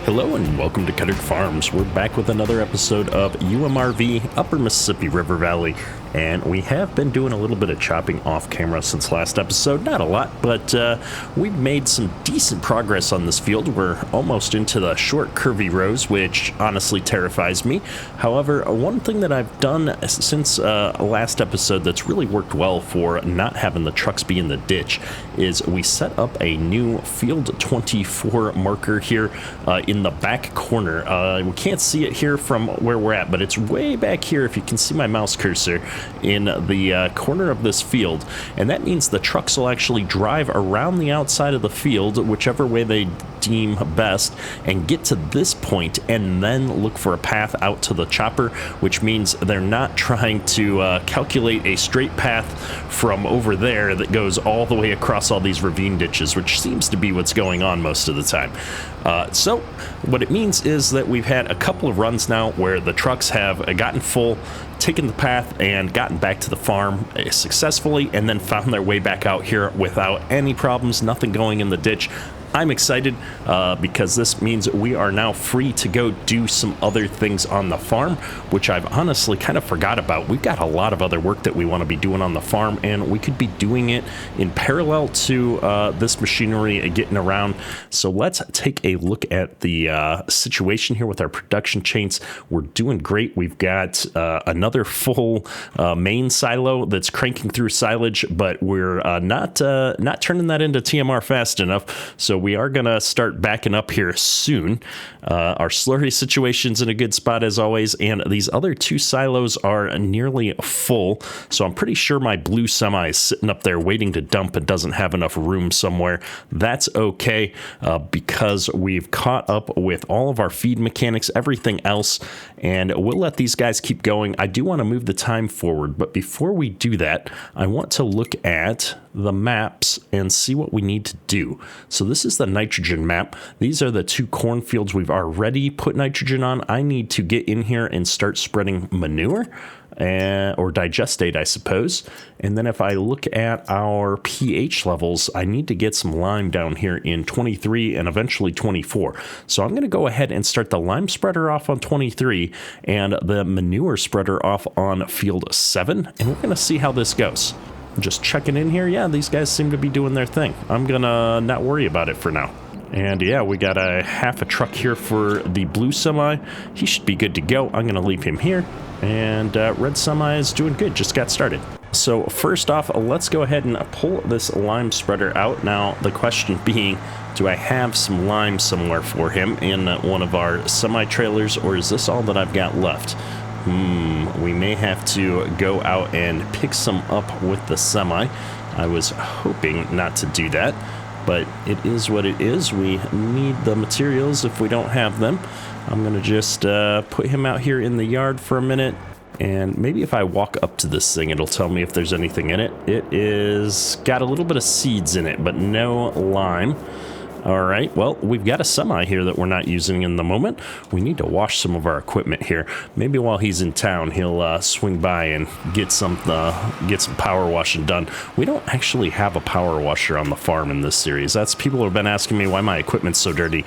Hello and welcome to Cutter Farms. We're back with another episode of UMRV Upper Mississippi River Valley, and we have been doing a little bit of chopping off camera since last episode. Not a lot, but we've made some decent progress on this field. We're almost into the short curvy rows, which honestly terrifies me. However, one thing that I've done since last episode that's really worked well for not having the trucks be in the ditch is we set up a new field 24 marker here in the back corner. We can't see it here from where we're at, but it's way back here if you can see my mouse cursor in the corner of this field, and that means the trucks will actually drive around the outside of the field whichever way they deem best and get to this point and then look for a path out to the chopper, which means they're not trying to calculate a straight path from over there that goes all the way across all these ravine ditches, which seems to be what's going on most of the time. So what it means is that we've had a couple of runs now where the trucks have gotten full, taken the path, and gotten back to the farm successfully, and then found their way back out here without any problems, nothing going in the ditch. I'm excited because this means we are now free to go do some other things on the farm, which I've honestly kind of forgot about. We've got a lot of other work that we want to be doing on the farm, and we could be doing it in parallel to this machinery getting around. So let's take a look at the situation here with our production chains. We're doing great. We've got another full main silo that's cranking through silage, but we're not turning that into TMR fast enough. So we are going to start backing up here soon. Our slurry situation's in a good spot as always, and these other two silos are nearly full. So I'm pretty sure my blue semi is sitting up there waiting to dump and doesn't have enough room somewhere. That's okay because we've caught up with all of our feed mechanics, everything else, and we'll let these guys keep going. I do want to move the time forward, but before we do that, I want to look at the maps and see what we need to do. So this is the nitrogen map. These are the two cornfields we've already put nitrogen on. I need to get in here and start spreading manure or digestate, I suppose. And then if I look at our pH levels, I need to get some lime down here in 23 and eventually 24. So I'm going to go ahead and start the lime spreader off on 23 and the manure spreader off on field 7. And we're going to see how this goes. Just checking in here. Yeah, these guys seem to be doing their thing. I'm gonna not worry about it for now. And yeah, we got a half a truck here for the blue semi. He should be good to go. I'm gonna leave him here. And red semi is doing good, just got started. So first off, let's go ahead and pull this lime spreader out. Now, the question being, do I have some lime somewhere for him in one of our semi-trailers, or is this all that I've got left? We may have to go out and pick some up with the semi. I was hoping not to do that, but it is what it is. We need the materials if we don't have them. I'm going to just put him out here in the yard for a minute, and maybe if I walk up to this thing, it'll tell me if there's anything in it. It is got a little bit of seeds in it, but no lime. All right, well, we've got a semi here that we're not using in the moment. We need to wash some of our equipment here. Maybe while he's in town, he'll swing by and get some power washing done. We don't actually have a power washer on the farm in this series. That's people have been asking me why my equipment's so dirty.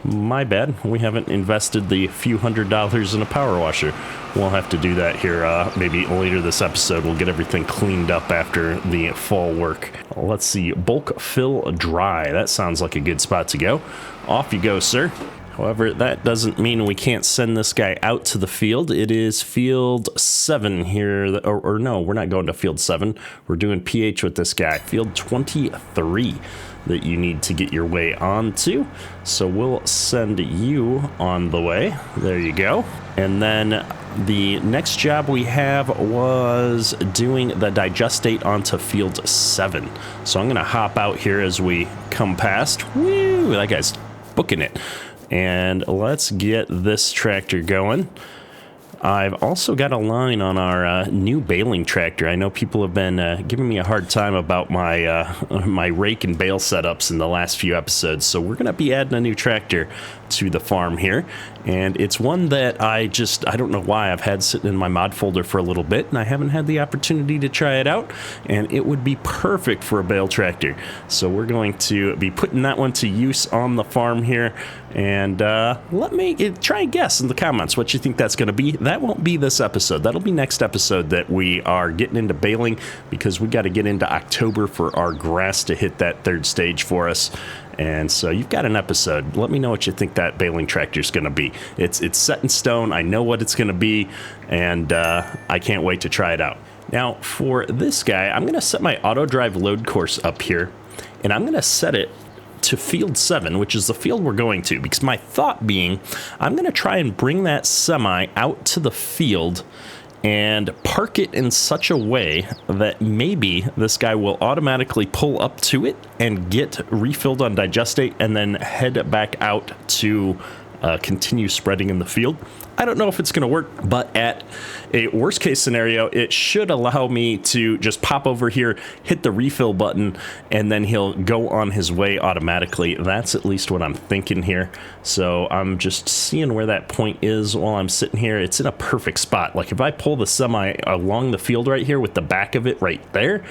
My bad. We haven't invested the few $100s in a power washer. We'll have to do that here maybe later this episode. We'll get everything cleaned up after the fall work. Let's see. Bulk fill dry. That sounds like a good spot to go. Off you go, sir. However, that doesn't mean we can't send this guy out to the field. It is field 7 here. Or no, we're not going to field 7. We're doing pH with this guy. Field 23. That you need to get your way onto. So we'll send you on the way. There you go. And then the next job we have was doing the digestate onto field 7. So I'm going to hop out here as we come past. Woo! That guy's booking it. And let's get this tractor going. I've also got a line on our new baling tractor. I know people have been giving me a hard time about my my rake and bale setups in the last few episodes, so we're going to be adding a new tractor to the farm here, and it's one that I don't know why I've had sitting in my mod folder for a little bit, and I haven't had the opportunity to try it out, and it would be perfect for a bale tractor. So we're going to be putting that one to use on the farm here, and let me try and guess in the comments what you think that's going to be. That won't be this episode. That'll be next episode that we are getting into baling, because we got to get into October for our grass to hit that third stage for us. And so you've got an episode. Let me know what you think that baling tractor is going to be. It's set in stone. I know what it's going to be, and I can't wait to try it out. Now, for this guy, I'm going to set my auto drive load course up here, and I'm going to set it to field 7, which is the field we're going to, because my thought being, I'm going to try and bring that semi out to the field and park it in such a way that maybe this guy will automatically pull up to it and get refilled on digestate and then head back out to continue spreading in the field. I don't know if it's going to work, but at a worst case scenario, it should allow me to just pop over here, hit the refill button, and then he'll go on his way automatically. That's at least what I'm thinking here. So I'm just seeing where that point is while I'm sitting here. It's in a perfect spot. Like if I pull the semi along the field right here with the back of it right there,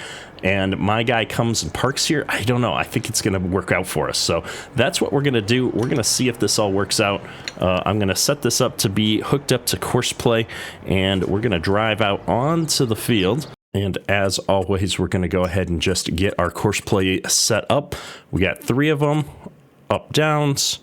and my guy comes and parks here, I don't know. I think it's going to work out for us. So that's what we're going to do. We're going to see if this all works out. I'm going to set this up to be hooked up to course play, and we're going to drive out onto the field. And as always, we're going to go ahead and just get our course play set up. We got 3 of them, up, downs.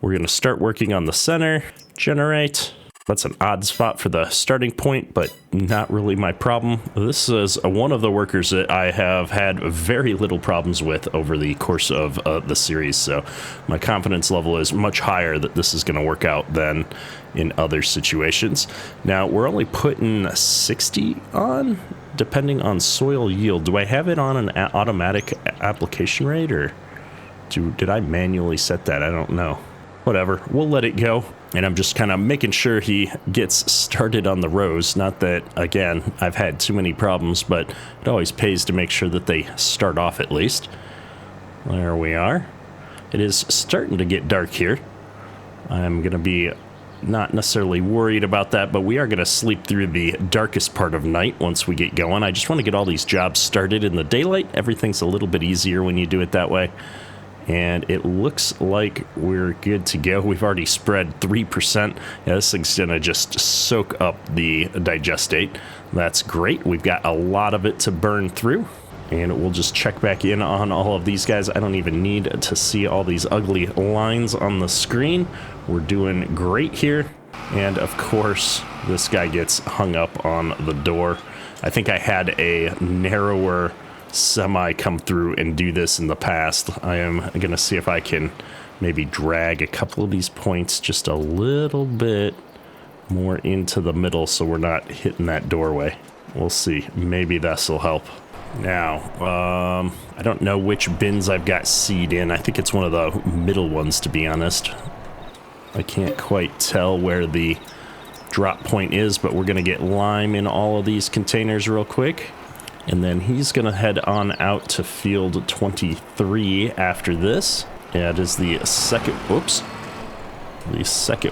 We're going to start working on the center, generate. That's an odd spot for the starting point, but not really my problem. This is one of the workers that I have had very little problems with over the course of the series, so my confidence level is much higher that this is going to work out than in other situations. Now, we're only putting 60 on, depending on soil yield. Do I have it on an automatic application rate, or did I manually set that? I don't know. Whatever, we'll let it go. And I'm just kind of making sure he gets started on the rows. Not that, again, I've had too many problems, but it always pays to make sure that they start off at least. There we are. It is starting to get dark here. I'm going to be not necessarily worried about that, but we are going to sleep through the darkest part of night once we get going. I just want to get all these jobs started in the daylight. Everything's a little bit easier when you do it that way. And it looks like we're good to go. We've already spread 3%. Yeah, this thing's gonna just soak up the digestate. That's great. We've got a lot of it to burn through. And we'll just check back in on all of these guys. I don't even need to see all these ugly lines on the screen. We're doing great here. And of course, this guy gets hung up on the door. I think I had a narrower semi come through and do this in the past. I am going to see if I can maybe drag a couple of these points just a little bit more into the middle so we're not hitting that doorway. We'll see. Maybe this will help. Now, I don't know which bins I've got seed in. I think it's one of the middle ones, to be honest. I can't quite tell where the drop point is, but we're going to get lime in all of these containers real quick. And then he's going to head on out to field 23 after this. Yeah, it is the second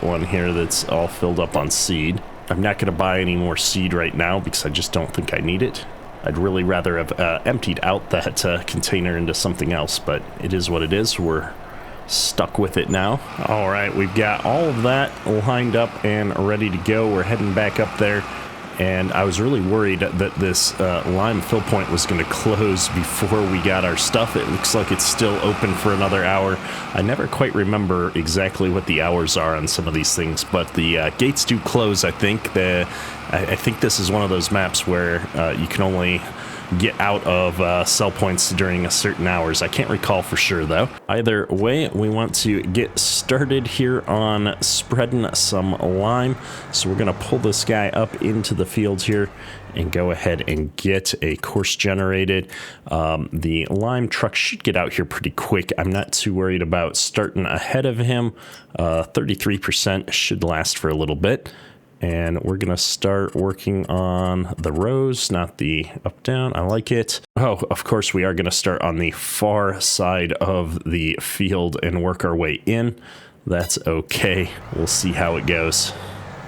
one here that's all filled up on seed. I'm not going to buy any more seed right now because I just don't think I need it. I'd really rather have emptied out that container into something else, but it is what it is. We're stuck with it now. All right, we've got all of that lined up and ready to go. We're heading back up there. And I was really worried that this lime fill point was going to close before we got our stuff. It looks like it's still open for another hour. I never quite remember exactly what the hours are on some of these things, but the gates do close, I think. I think this is one of those maps where you can only get out of sell points during a certain hours. I can't recall for sure, though. Either way, we want to get started here on spreading some lime. So we're going to pull this guy up into the field here and go ahead and get a course generated. The lime truck should get out here pretty quick. I'm not too worried about starting ahead of him. 33% should last for a little bit. And we're going to start working on the rows, not the up down. I like it. Oh, of course, we are going to start on the far side of the field and work our way in. That's okay. We'll see how it goes.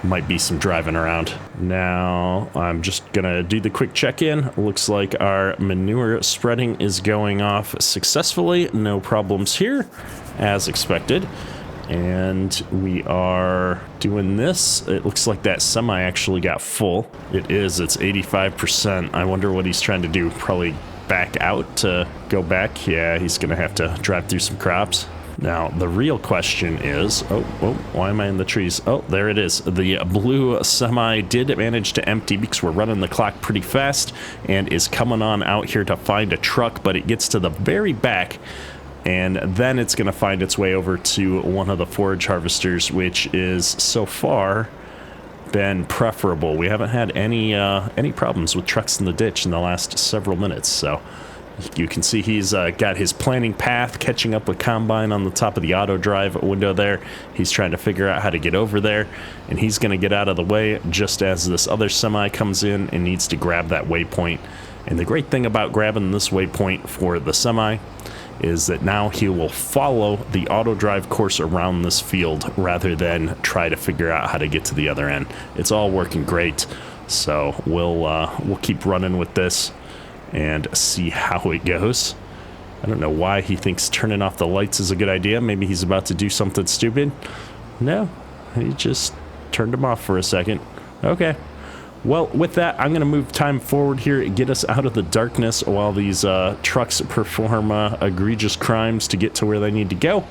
Might be some driving around. Now, I'm just going to do the quick check-in. Looks like our manure spreading is going off successfully. No problems here, as expected. And we are doing this. It looks like that semi actually got full. It is. It's 85%. I wonder what he's trying to do. Probably back out to go back. Yeah, he's going to have to drive through some crops. Now, the real question is... Oh, why am I in the trees? Oh, there it is. The blue semi did manage to empty because we're running the clock pretty fast and is coming on out here to find a truck, but it gets to the very back. And then it's going to find its way over to one of the forage harvesters, which is so far been preferable. We haven't had any problems with trucks in the ditch in the last several minutes. So you can see he's got his planning path catching up with combine on the top of the auto drive window there. He's trying to figure out how to get over there, and he's going to get out of the way just as this other semi comes in and needs to grab that waypoint. And the great thing about grabbing this waypoint for the semi is that now he will follow the auto drive course around this field rather than try to figure out how to get to the other end. It's all working great, so we'll keep running with this and see how it goes. I don't know why he thinks turning off the lights is a good idea. Maybe he's about to do something stupid. No, he just turned them off for a second. Okay. Well, with that, I'm going to move time forward here and get us out of the darkness while these trucks perform egregious crimes to get to where they need to go.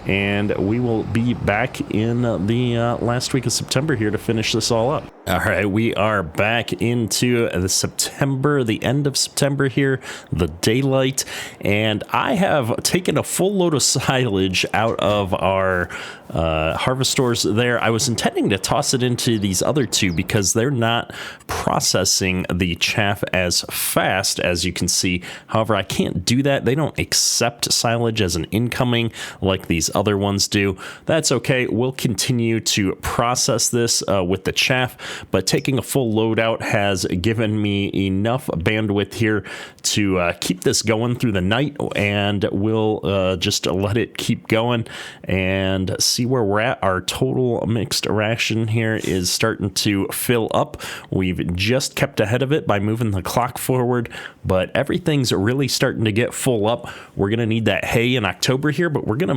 And we will be back in the last week of September here to finish this all up. All right, we are back into the end of September here, the daylight, and I have taken a full load of silage out of our harvesters there. I was intending to toss it into these other two because they're not processing the chaff as fast as you can see. However, I can't do that. They don't accept silage as an incoming like these other ones do. That's okay. We'll continue to process this with the chaff, but taking a full load out has given me enough bandwidth here to keep this going through the night, and we'll just let it keep going and see where we're at. Our total mixed ration here is starting to fill up. We've just kept ahead of it by moving the clock forward, but everything's really starting to get full up. We're going to need that hay in October here, but we're going to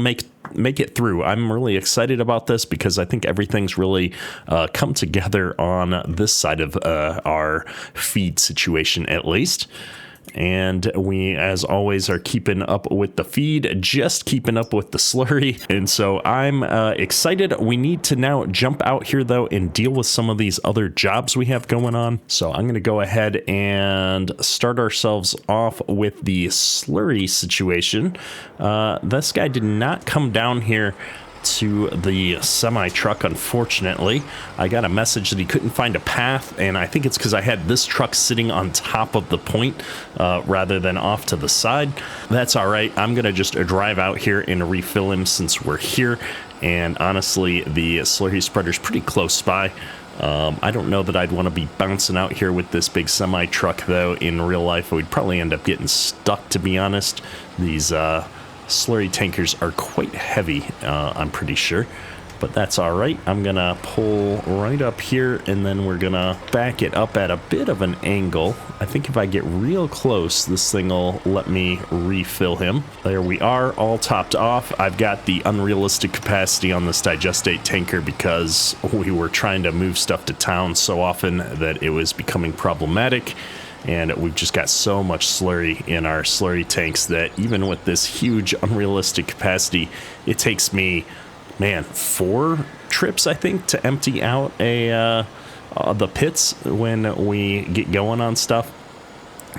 make it through. I'm really excited about this because I think everything's really come together on this side of our feed situation, at least. And we, as always, are keeping up with the feed, just keeping up with the slurry. And so I'm excited. We need to now jump out here, though, and deal with some of these other jobs we have going on. So I'm going to go ahead and start ourselves off with the slurry situation. This guy did not come down here to the semi truck, unfortunately. I got a message that he couldn't find a path, and I think it's because I had this truck sitting on top of the point rather than off to the side. That's all right. I'm gonna just drive out here and refill him since we're here, and honestly the slurry spreader's pretty close by. I don't know that I'd want to be bouncing out here with this big semi truck, though. In real life, we'd probably end up getting stuck, to be honest. These slurry tankers are quite heavy, I'm pretty sure, but that's all right. I'm gonna pull right up here, and then we're gonna back it up at a bit of an angle. I think if I get real close, this thing will let me refill him. There we are, all topped off. I've got the unrealistic capacity on this digestate tanker because we were trying to move stuff to town so often that it was becoming problematic. And we've just got so much slurry in our slurry tanks that even with this huge unrealistic capacity, it takes me, man, 4 trips, I think, to empty out the pits when we get going on stuff.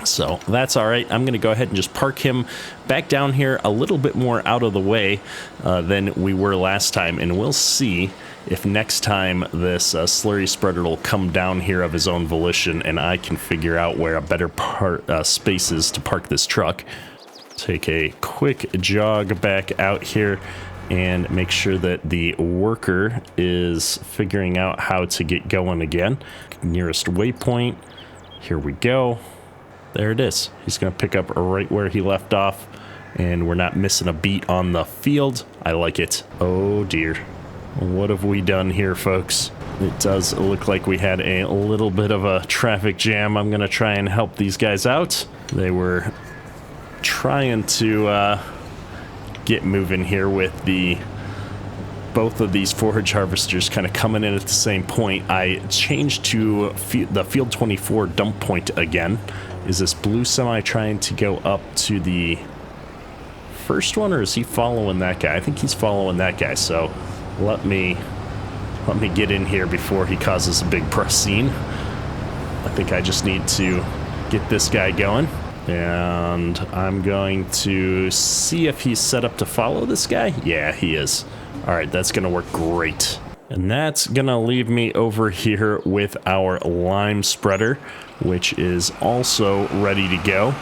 So that's all right. I'm going to go ahead and just park him back down here a little bit more out of the way than we were last time, and we'll see if next time this slurry spreader will come down here of his own volition and I can figure out where a better space is to park this truck. Take a quick jog back out here and make sure that the worker is figuring out how to get going again. Nearest waypoint. Here we go. There it is. He's going to pick up right where he left off, and we're not missing a beat on the field. I like it. Oh dear. What have we done here, folks? It does look like we had a little bit of a traffic jam. I'm going to try and help these guys out. They were trying to get moving here with both of these forage harvesters kind of coming in at the same point. I changed to the field 24 dump point again. Is this blue semi trying to go up to the first one, or is he following that guy? I think he's following that guy, so let me get in here before he causes a big press scene. I think I just need to get this guy going, and I'm going to see if he's set up to follow this guy. Yeah, he is. All right, that's gonna work great. And that's gonna leave me over here with our lime spreader, which is also ready to go.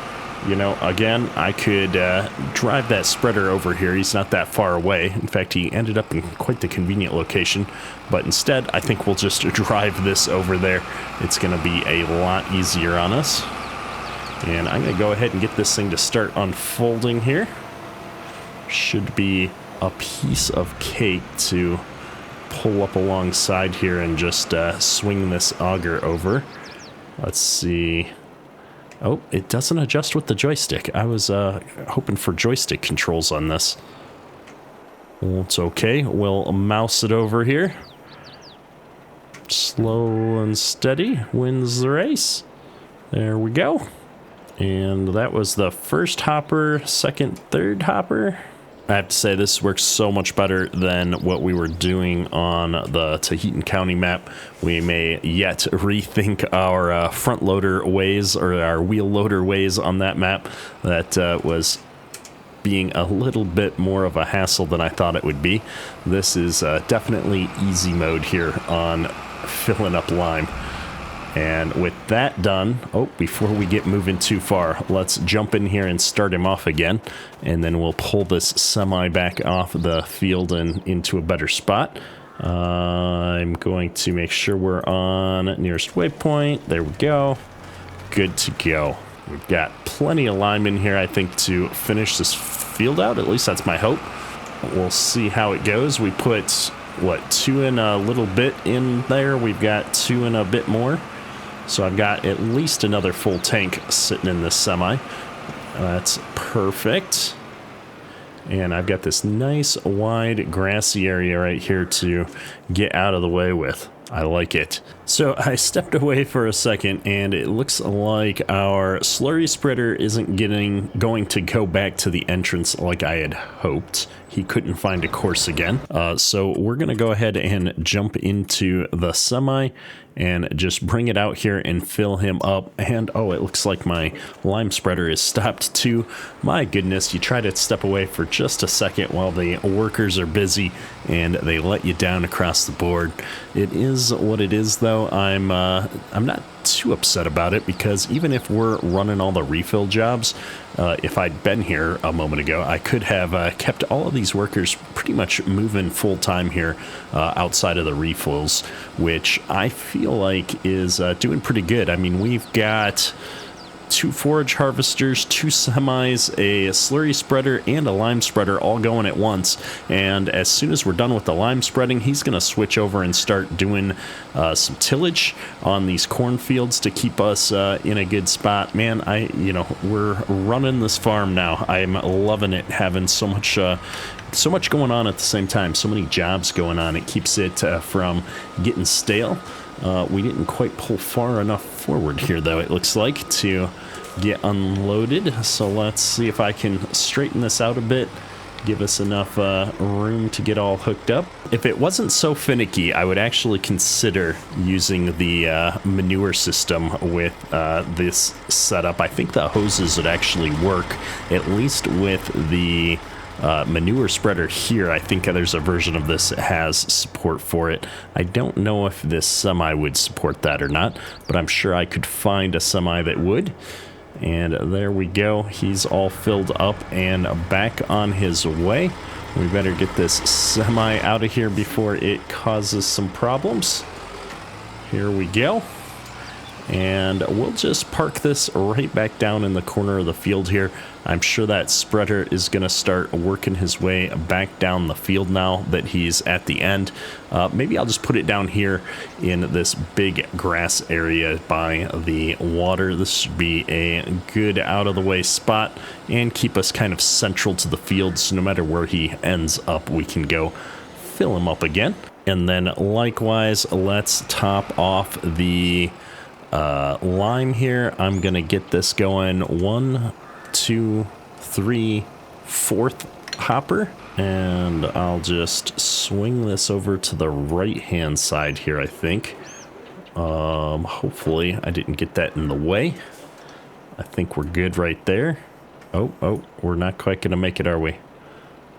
You know, again, I could drive that spreader over here. He's not that far away. In fact, he ended up in quite the convenient location. But instead, I think we'll just drive this over there. It's going to be a lot easier on us. And I'm going to go ahead and get this thing to start unfolding here. Should be a piece of cake to pull up alongside here and just swing this auger over. Let's see. Oh, it doesn't adjust with the joystick. I was hoping for joystick controls on this. Well, it's okay. We'll mouse it over here. Slow and steady wins the race. There we go. And that was the first hopper, second, third hopper. I have to say, this works so much better than what we were doing on the Tahitian County map. We may yet rethink our front loader ways, or our wheel loader ways on that map. That was being a little bit more of a hassle than I thought it would be. This is definitely easy mode here on filling up lime. And with that done, before we get moving too far, let's jump in here and start him off again. And then we'll pull this semi back off the field and into a better spot. I'm going to make sure we're on nearest waypoint. There we go. Good to go. We've got plenty of lime in here, I think, to finish this field out. At least that's my hope. We'll see how it goes. We put, what, 2 and a little bit in there. We've got 2 and a bit more. So I've got at least another full tank sitting in this semi. That's perfect. And I've got this nice wide grassy area right here to get out of the way with. I like it. So I stepped away for a second, and it looks like our slurry spreader isn't going to go back to the entrance like I had hoped. He couldn't find a course again. So we're going to go ahead and jump into the semi and just bring it out here and fill him up. And oh, it looks like my lime spreader is stopped too. My goodness, you try to step away for just a second while the workers are busy and they let you down across the board. It is what it is, though. I'm not too upset about it, because even if we're running all the refill jobs, if I'd been here a moment ago, I could have kept all of these workers pretty much moving full time here outside of the refills, which I feel like is doing pretty good. I mean, we've got 2 forage harvesters, 2 semis, a slurry spreader, and a lime spreader all going at once. And as soon as we're done with the lime spreading, he's going to switch over and start doing some tillage on these cornfields to keep us in a good spot. Man, we're running this farm now. I'm loving it, having so much going on at the same time, so many jobs going on. It keeps it from getting stale. We didn't quite pull far enough forward here, though, it looks like, to get unloaded. So let's see if I can straighten this out a bit, give us enough room to get all hooked up. If it wasn't so finicky, I would actually consider using the manure system with this setup. I think the hoses would actually work, at least with the manure spreader here. I think there's a version of this that has support for it. I don't know if this semi would support that or not, but I'm sure I could find a semi that would. And there we go. He's all filled up and back on his way. We better get this semi out of here before it causes some problems. Here we go. And we'll just park this right back down in the corner of the field here. I'm sure that spreader is going to start working his way back down the field now that he's at the end. Maybe I'll just put it down here in this big grass area by the water. This should be a good out-of-the-way spot and keep us kind of central to the field, so no matter where he ends up, we can go fill him up again. And then likewise, let's top off the lime here. I'm gonna get this going. 1, 2, 3, 4th hopper, and I'll just swing this over to the right hand side here. I think hopefully I didn't get that in the way. I think we're good right there. Oh, we're not quite gonna make it, are we?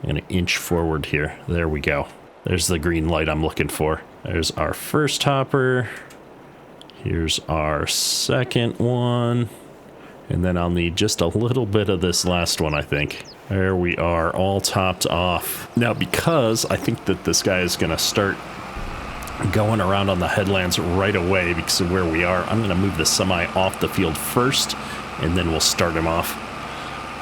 I'm gonna inch forward here. There we go. There's the green light I'm looking for. There's our first hopper. Here's our second one. And then I'll need just a little bit of this last one, I think. There we are, all topped off. Now, because I think that this guy is gonna start going around on the headlands right away because of where we are, I'm gonna move the semi off the field first, and then we'll start him off.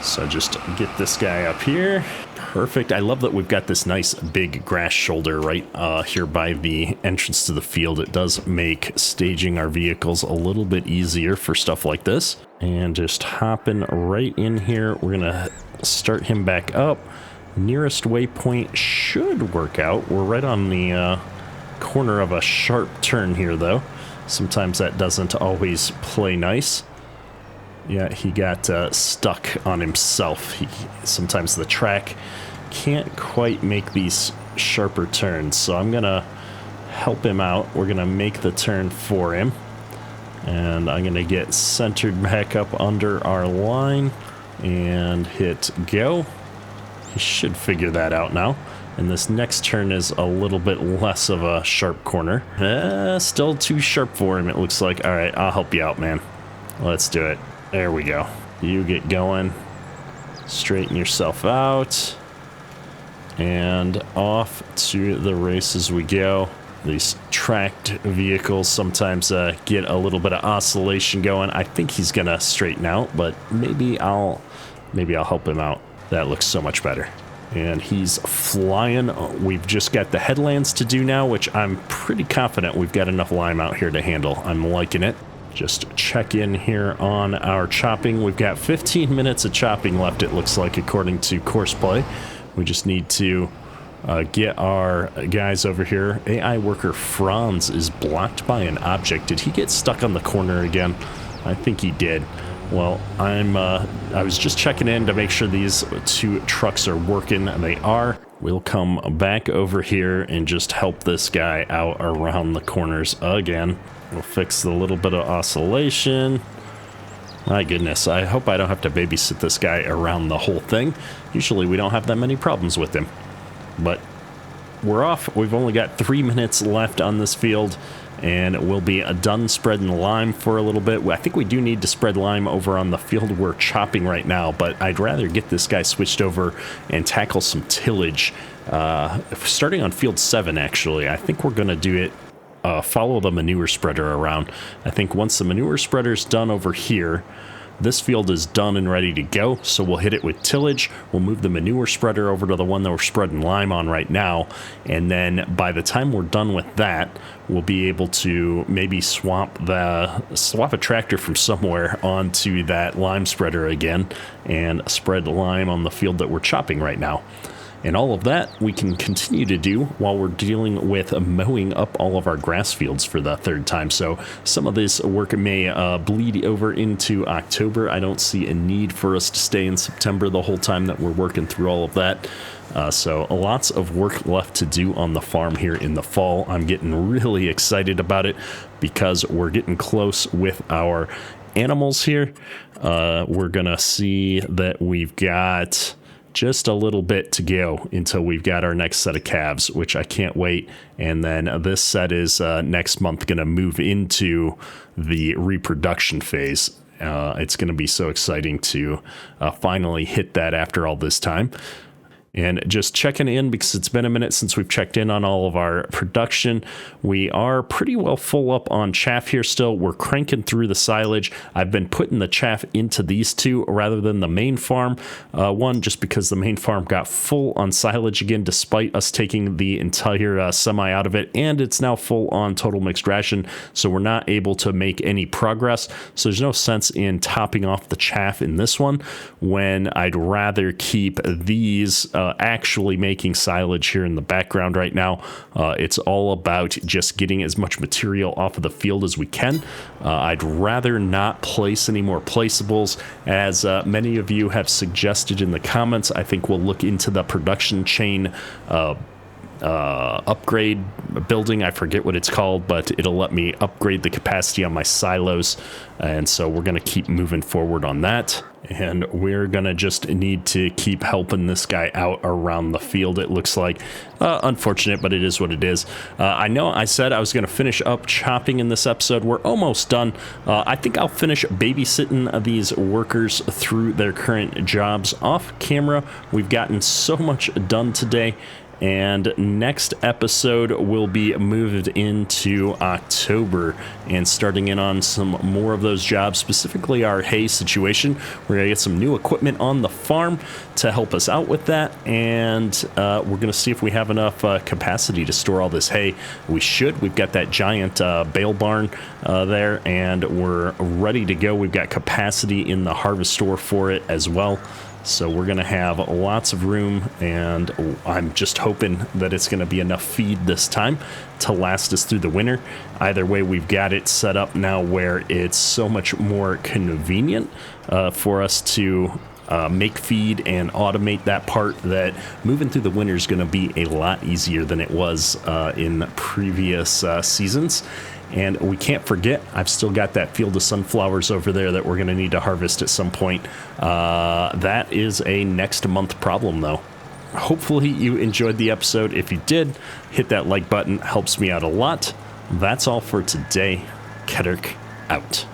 So just get this guy up here. Perfect. I love that we've got this nice big grass shoulder right here by the entrance to the field. It does make staging our vehicles a little bit easier for stuff like this. And just hopping right in here, we're gonna start him back up. Nearest waypoint should work out. We're right on the corner of a sharp turn here, though. Sometimes that doesn't always play nice. Yeah, he got stuck on himself. Sometimes the track can't quite make these sharper turns, so I'm gonna help him out. We're gonna make the turn for him, and I'm gonna get centered back up under our line and hit go. He should figure that out now. And this next turn is a little bit less of a sharp corner. Still too sharp for him, it looks like. All right, I'll help you out, man. Let's do it. There we go. You get going. Straighten yourself out. And off to the races we go. These tracked vehicles sometimes get a little bit of oscillation going. I think he's gonna straighten out, but maybe I'll help him out. That looks so much better. And he's flying. We've just got the headlands to do now, which I'm pretty confident we've got enough lime out here to handle. I'm liking it. Just check in here on our chopping. We've got 15 minutes of chopping left, it looks like, according to course play. We just need to get our guys over here. AI worker Franz is blocked by an object. Did he get stuck on the corner again? I think he did. Well, I was just checking in to make sure these two trucks are working, and they are. We'll come back over here and just help this guy out around the corners again. We'll fix the little bit of oscillation. My goodness, I hope I don't have to babysit this guy around the whole thing. Usually we don't have that many problems with him. But we're off. We've only got 3 minutes left on this field, and we'll be done spreading lime for a little bit. I think we do need to spread lime over on the field we're chopping right now, but I'd rather get this guy switched over and tackle some tillage. Starting on field 7, actually. I think we're going to do it. Follow the manure spreader around. I think once the manure spreader's done over here, this field is done and ready to go, so we'll hit it with tillage. We'll move the manure spreader over to the one that we're spreading lime on right now, and then by the time we're done with that, we'll be able to maybe swap a tractor from somewhere onto that lime spreader again and spread lime on the field that we're chopping right now. And all of that we can continue to do while we're dealing with mowing up all of our grass fields for the 3rd time. So some of this work may bleed over into October. I don't see a need for us to stay in September the whole time that we're working through all of that. So lots of work left to do on the farm here in the fall. I'm getting really excited about it because we're getting close with our animals here. We're gonna see that we've got just a little bit to go until we've got our next set of calves, which I can't wait. And then this set is next month going to move into the reproduction phase. It's going to be so exciting to finally hit that after all this time. And just checking in because it's been a minute since we've checked in on all of our production. We are pretty well full up on chaff here still. We're cranking through the silage. I've been putting the chaff into these two rather than the main farm. One, just because the main farm got full on silage again, despite us taking the entire semi out of it. And it's now full on total mixed ration. So we're not able to make any progress. So there's no sense in topping off the chaff in this one when I'd rather keep these actually making silage here in the background right now. It's all about just getting as much material off of the field as we can. I'd rather not place any more placeables, as many of you have suggested in the comments. I think we'll look into the production chain upgrade building. I forget what it's called, but it'll let me upgrade the capacity on my silos, and so we're going to keep moving forward on that. And we're going to just need to keep helping this guy out around the field, it looks like. Unfortunate, but it is what it is. I know I said I was going to finish up chopping in this episode. We're almost done. I think I'll finish babysitting these workers through their current jobs off camera. We've gotten so much done today. And next episode will be moved into October and starting in on some more of those jobs, specifically our hay situation. We're going to get some new equipment on the farm to help us out with that. And we're going to see if we have enough capacity to store all this hay. We should. We've got that giant bale barn there, and we're ready to go. We've got capacity in the harvest store for it as well. So we're going to have lots of room, and I'm just hoping that it's going to be enough feed this time to last us through the winter. Either way, we've got it set up now where it's so much more convenient for us to make feed and automate that part, that moving through the winter is going to be a lot easier than it was in previous seasons. And we can't forget, I've still got that field of sunflowers over there that we're going to need to harvest at some point. That is a next month problem, though. Hopefully you enjoyed the episode. If you did, hit that like button. Helps me out a lot. That's all for today. Kedrick out.